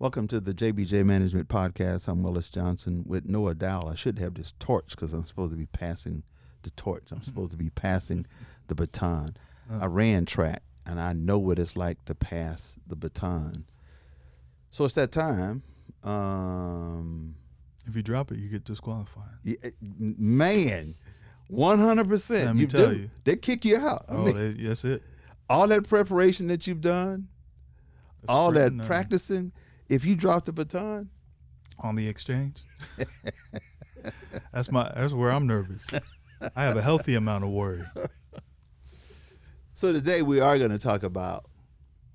Welcome to the JBJ Management Podcast. I'm Willis Johnson with Noa Dowl. I should have this torch because I'm supposed to be passing the torch. I'm supposed to be passing the baton. I ran track, and I know what it's like to pass the baton. So it's that time. If you drop it, you get disqualified. Yeah, man, 100%. Let me tell you. They kick you out. That's it. All that preparation that you've done, That's all that pretty practicing, if you drop the baton, on the exchange. That's where I'm nervous. I have a healthy amount of worry. So today we are going to talk about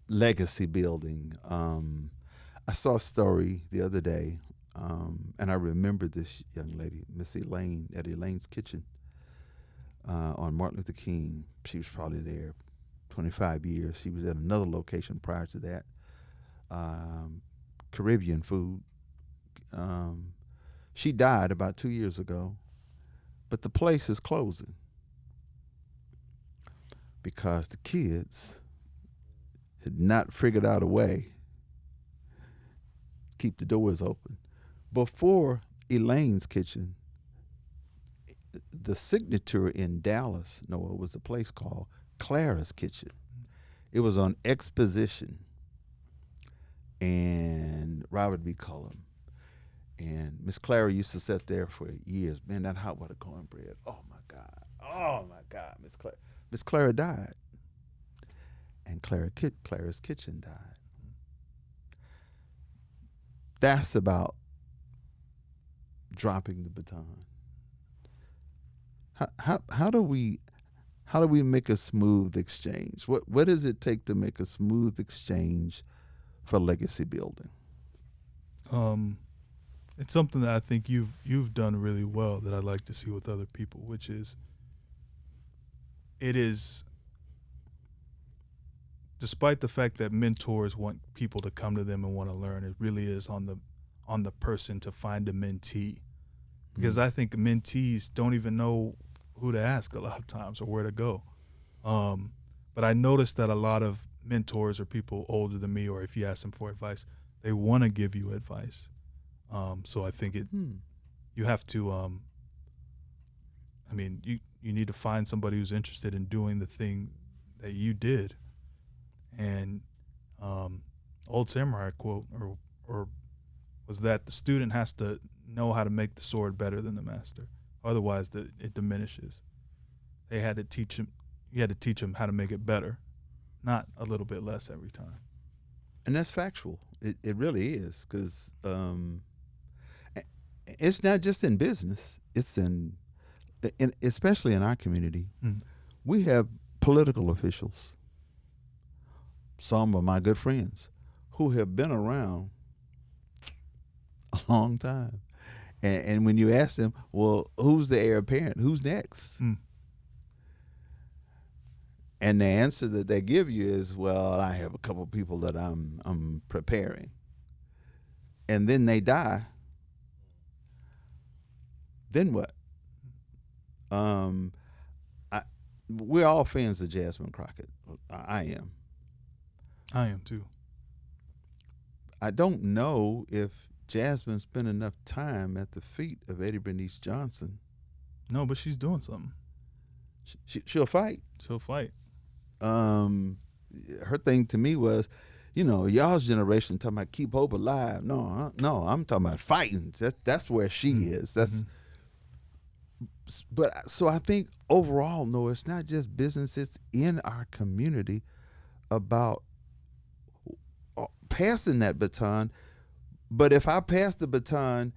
legacy building. I saw a story the other day, and I remember this young lady, Miss Elaine, at Elaine's Kitchen on Martin Luther King. She was probably there 25 years. She was at another location prior to that, Caribbean food. She died about 2 years ago, but the place is closing because the kids had not figured out a way to keep the doors open. Before Elaine's Kitchen, the signature in Dallas, Noah, was a place called Clara's Kitchen. It was on Exposition and Robert B. Cullum. And Miss Clara used to sit there for years. Man, that hot water cornbread. Oh my God, Miss Clara. Miss Clara died. And Clara's Kitchen died. That's about dropping the baton. How do we make a smooth exchange? What does it take to make a smooth exchange for legacy building? It's something that I think you've done really well that I'd like to see with other people, which is despite the fact that mentors want people to come to them and want to learn, it really is on the person to find a mentee. Because I think mentees don't even know who to ask a lot of times or where to go. But I noticed that a lot of mentors or people older than me, or if you ask them for advice, they want to give you advice. So I think you have to, you need to find somebody who's interested in doing the thing that you did. And old samurai quote or was that the student has to know how to make the sword better than the master. Otherwise, it diminishes. You had to teach him how to make it better, not a little bit less every time. And that's factual. It really is, because it's not just in business. It's in especially in our community. We have political officials, some of my good friends, who have been around a long time. And when you ask them, well, who's the heir apparent? Who's next? And the answer that they give you is, well, I have a couple people that I'm preparing. And then they die. Then what? We're all fans of Jasmine Crockett. I am. I am too. I don't know if Jasmine spent enough time at the feet of Eddie Bernice Johnson. No, but she's doing something. She'll fight. She'll fight. Her thing to me was, y'all's generation talking about keep hope alive. No, I'm talking about fighting. That's where she is. But so I think overall, no, it's not just business. It's in our community about passing that baton. But if I pass the baton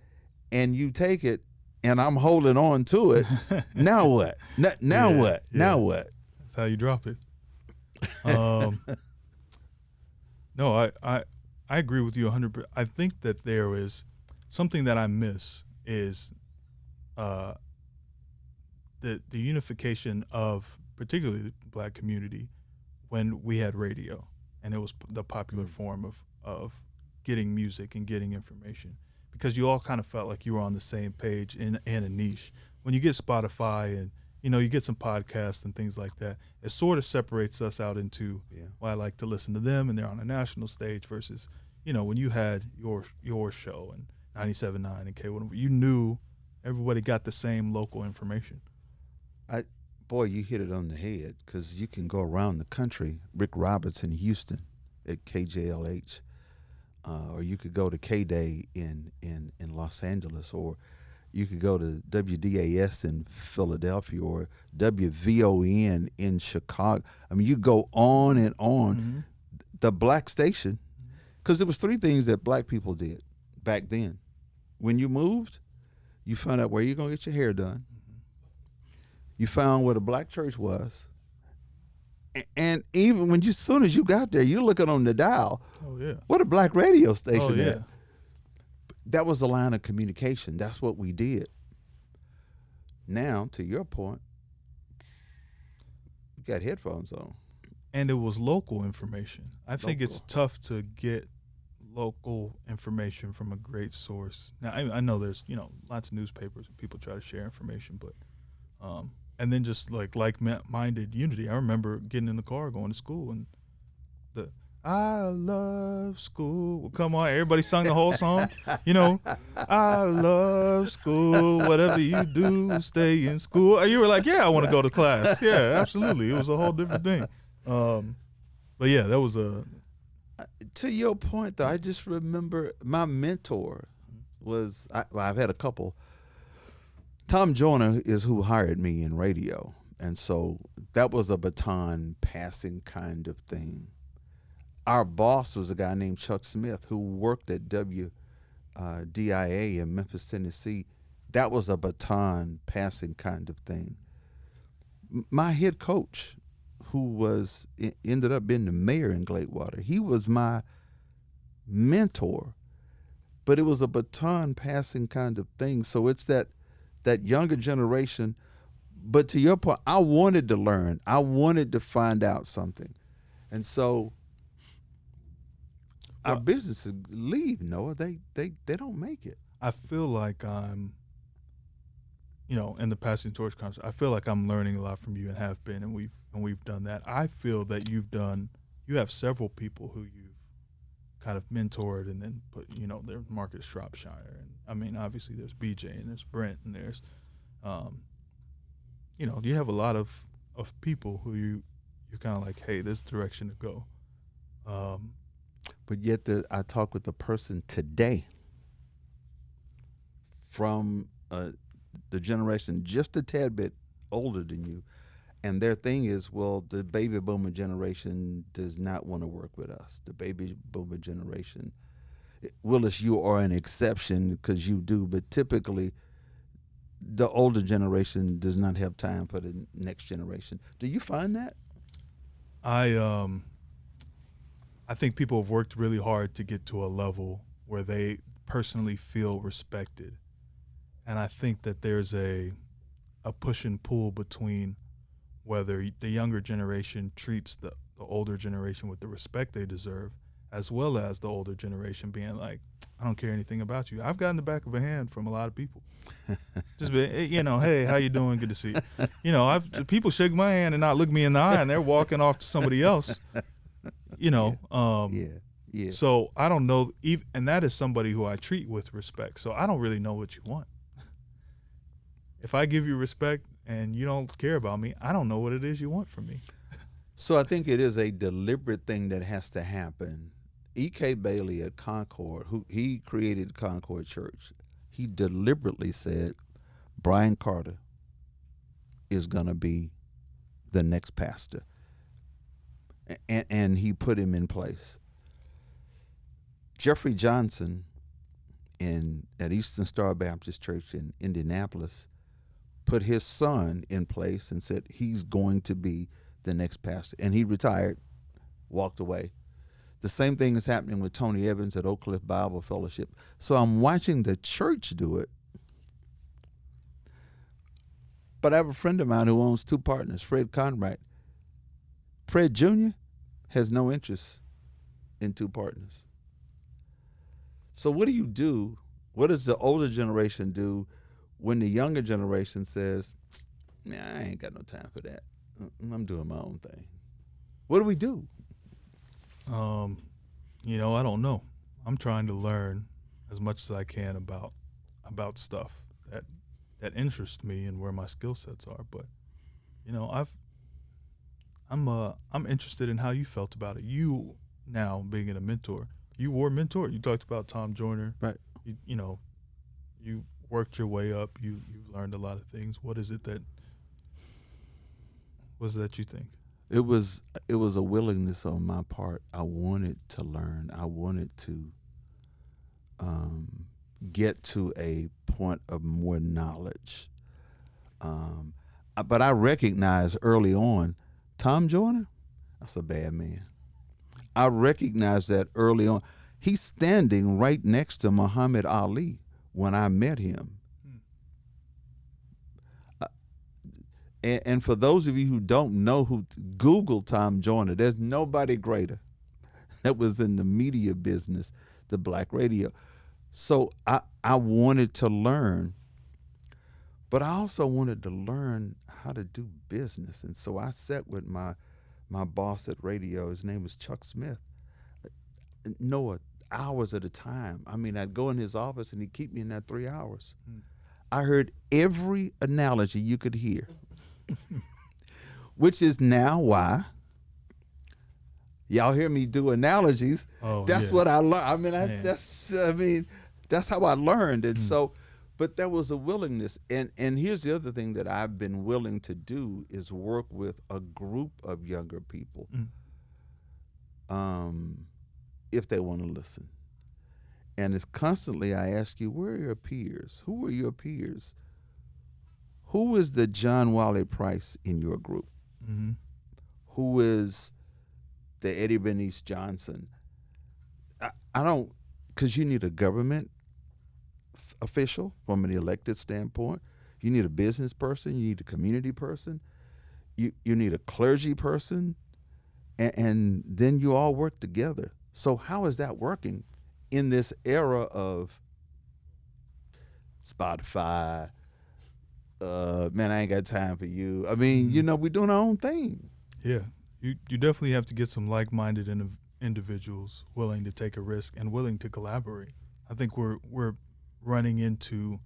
and you take it and I'm holding on to it, now what? Now what? Now what? That's how you drop it. No, I agree with you 100%. I think that there is something that I miss is the unification of particularly the Black community when we had radio and it was the popular form of getting music and getting information, because you all kind of felt like you were on the same page in a niche. When you get Spotify and you get some podcasts and things like that, it sort of separates us out into, well, I like to listen to them and they're on a national stage versus, when you had your show and 97.9 and K1, you knew everybody got the same local information. Boy, you hit it on the head, because you can go around the country. Rick Roberts in Houston at KJLH, or you could go to K-Day in Los Angeles, or you could go to WDAS in Philadelphia, or WVON in Chicago. I mean, you go on and on. Mm-hmm. The black station, because there was three things that black people did back then. When you moved, you found out where you're going to get your hair done. You found where the black church was. And even when as soon as you got there, you're looking on the dial. Oh, yeah. What a black radio station Oh, yeah. at. That was the line of communication. That's what we did. Now, to your point, you got headphones on. And it was local information. I think it's tough to get local information from a great source. Now, I know there's, lots of newspapers and people try to share information, but and then just like-minded unity. I remember getting in the car going to school, and the I love school. Well, come on, everybody sung the whole song. I love school. Whatever you do, stay in school. You were like, yeah, I want to go to class. Yeah, absolutely. It was a whole different thing. But yeah, that was a. To your point, though, I just remember my mentor was. I've had a couple. Tom Joyner is who hired me in radio, and so that was a baton passing kind of thing. Our boss was a guy named Chuck Smith who worked at WDIA in Memphis, Tennessee. That was a baton passing kind of thing. My head coach, who ended up being the mayor in Gladewater, he was my mentor, but it was a baton passing kind of thing. So it's that younger generation. But to your point, I wanted to learn. I wanted to find out something. And so our businesses leave, Noah. They don't make it. I feel like I'm, in the Passing Torch conference, I feel like I'm learning a lot from you and have been, and we've done that. I feel that you have several people who you've kind of mentored and then put, there's Marcus Shropshire, and I mean, obviously there's BJ and there's Brent and there's, you have a lot of people who you're kind of like, hey, this direction to go. But yet I talk with a person today from the generation just a tad bit older than you, and their thing is, well, the baby boomer generation does not want to work with us. The baby boomer generation, Willis, you are an exception because you do, but typically the older generation does not have time for the next generation. Do you find that? I think people have worked really hard to get to a level where they personally feel respected. And I think that there's a push and pull between whether the younger generation treats the older generation with the respect they deserve, as well as the older generation being like, I don't care anything about you. I've gotten the back of a hand from a lot of people. Just be, hey, how you doing? Good to see you. People shake my hand and not look me in the eye, and they're walking off to somebody else. Yeah. So I don't know, and that is somebody who I treat with respect. So I don't really know what you want. If I give you respect and you don't care about me, I don't know what it is you want from me. So I think it is a deliberate thing that has to happen. E.K. Bailey at Concord, he created Concord Church, he deliberately said Brian Carter is going to be the next pastor. And he put him in place. Jeffrey Johnson at Eastern Star Baptist Church in Indianapolis put his son in place and said he's going to be the next pastor. And he retired, walked away. The same thing is happening with Tony Evans at Oak Cliff Bible Fellowship. So I'm watching the church do it. But I have a friend of mine who owns two partners, Fred Conrad. Fred Jr. has no interest in two partners. So what do you do? What does the older generation do when the younger generation says, nah, I ain't got no time for that. I'm doing my own thing. What do we do? I don't know. I'm trying to learn as much as I can about stuff that interests me and where my skill sets are. But you know, I'm interested in how you felt about it. You now being a mentor, you were a mentor. You talked about Tom Joyner, Right. You know, you worked your way up. You learned a lot of things. What is it that you think? It was a willingness on my part. I wanted to learn. I wanted to get to a point of more knowledge. But I recognized early on, Tom Joyner, that's a bad man. I recognized that early on. He's standing right next to Muhammad Ali when I met him. And for those of you who don't know, Google Tom Joyner. There's nobody greater that was in the media business, the black radio. So I wanted to learn, but I also wanted to learn how to do business. And so I sat with my boss at radio. His name was Chuck Smith. Noah, hours at a time. I mean, I'd go in his office and he'd keep me in there 3 hours. I heard every analogy you could hear. Which is now why y'all hear me do analogies. Oh, that's yeah. what I learned. I mean, that's how I learned. And so, but there was a willingness. And here's the other thing that I've been willing to do is work with a group of younger people. If they want to listen. And it's constantly I ask you, where are your peers? Who are your peers? Who is the John Wiley Price in your group? Mm-hmm. Who is the Eddie Bernice Johnson? I don't, because you need a government official from an elected standpoint. You need a business person. You need a community person. You need a clergy person. And then you all work together. So how is that working in this era of Spotify? Man, I ain't got time for you. I mean, you know, we're doing our own thing. Yeah, you definitely have to get some like-minded individuals willing to take a risk and willing to collaborate. I think we're running into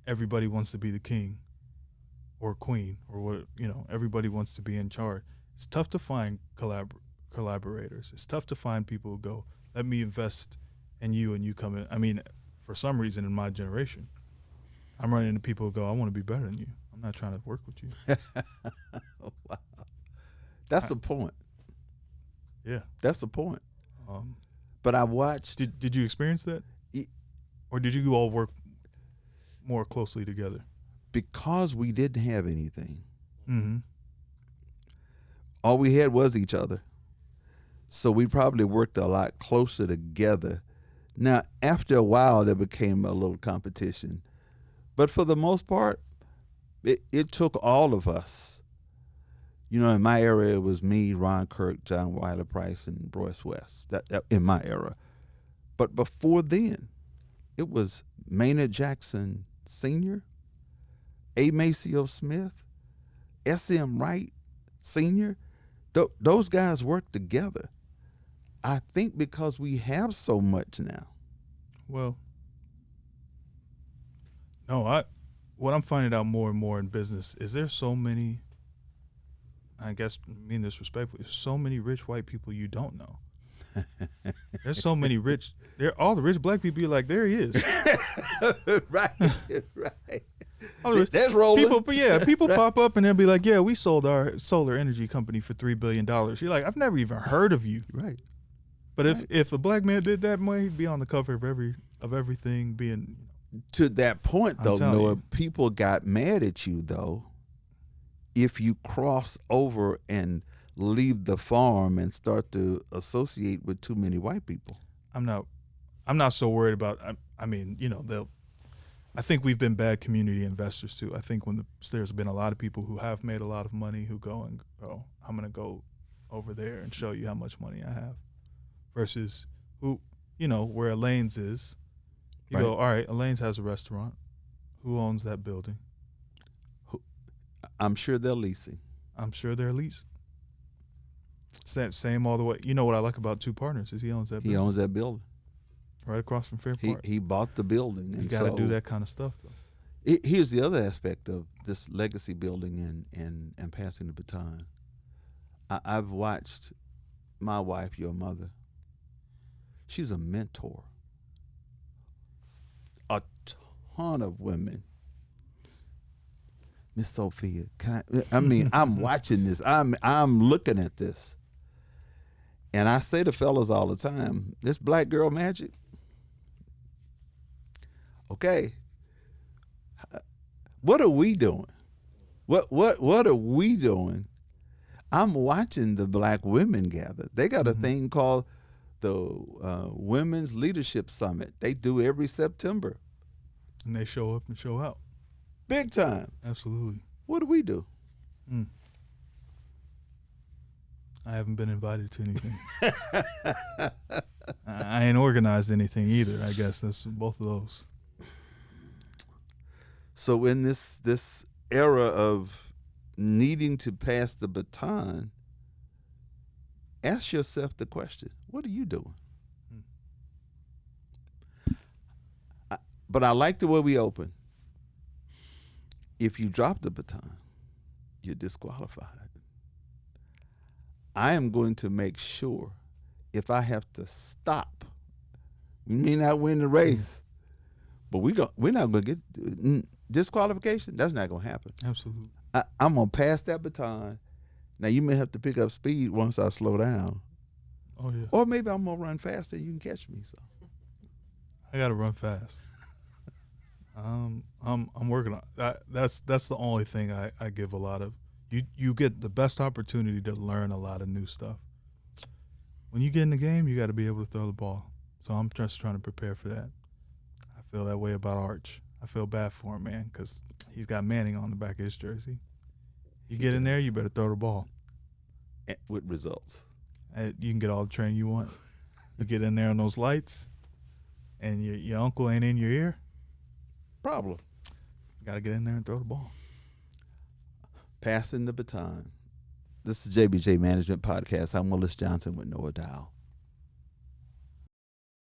everybody wants to be the king or queen or what, you know, everybody wants to be in charge. It's tough to find collaborators. It's tough to find people who go, let me invest in you and you come in. I mean, for some reason in my generation, I'm running into people who go, I want to be better than you. I'm not trying to work with you. Wow. That's the point. Yeah. That's the point. But I watched. Did you experience that? Or did you all work more closely together? Because we didn't have anything. Mm-hmm. All we had was each other. So we probably worked a lot closer together. Now, after a while, there became a little competition. But for the most part, it took all of us. You know, in my era, it was me, Ron Kirk, John Wiley Price, and Royce West. That in my era. But before then, it was Maynard Jackson Sr., A. Maceo Smith, S.M. Wright Sr. Those guys worked together. I think because we have so much now. Well, no, what I'm finding out more and more in business is there's so many, I guess I mean this respectfully, there's so many rich white people you don't know. There's so many rich, all the rich black people, you're like, there he is. Right. That's rolling. People pop up and they'll be like, yeah, we sold our solar energy company for $3 billion. You're like, I've never even heard of you. Right. But if a black man did that, he'd be on the cover of everything being. To that point, though, Noah, you. people got mad at you, though, if you cross over and leave the farm and start to associate with too many white people. I'm not so worried about. I mean, you know, I think we've been bad community investors too. I think there's been a lot of people who have made a lot of money who go and go, I'm gonna go over there and show you how much money I have, versus who, you know, where Elaine's is. You go, all right, Elaine's has a restaurant. Who owns that building? I'm sure they're leasing. I'm sure they're leasing. Same all the way. You know what I like about Two Partners is he owns that building. He owns that building. Right across from Fair Park. He bought the building. You and got to so do that kind of stuff, though. Here's the other aspect of this legacy building and passing the baton. I've watched my wife, your mother. She's a mentor. A ton of women. Miss Sophia, I'm watching this. I'm looking at this. And I say to fellas all the time, this black girl magic. Okay. What are we doing? What are we doing? I'm watching the black women gather. They got a thing called the Women's Leadership Summit. They do every September. And they show up and show out. Big time. Absolutely. What do we do? I haven't been invited to anything. I ain't organized anything either. I guess that's both of those. So in this era of needing to pass the baton, ask yourself the question, what are you doing? But I like the way we open. If you drop the baton, you're disqualified. I am going to make sure if I have to stop, we may not win the race, but we're not going to get disqualification. That's not going to happen. Absolutely. I'm going to pass that baton. Now, you may have to pick up speed once I slow down. Oh, yeah. Or maybe I'm going to run faster and you can catch me. So I got to run fast. I'm working on that. That's the only thing I give a lot of. You get the best opportunity to learn a lot of new stuff. When you get in the game, you got to be able to throw the ball. So I'm just trying to prepare for that. I feel that way about Arch. I feel bad for him, man, because he's got Manning on the back of his jersey. You get in there, you better throw the ball. With results. You can get all the training you want. You get in there on those lights, and your uncle ain't in your ear. Problem. You got to get in there and throw the ball. Passing the baton. This is JBJ Management Podcast. I'm Willis Johnson with Noa Dowl.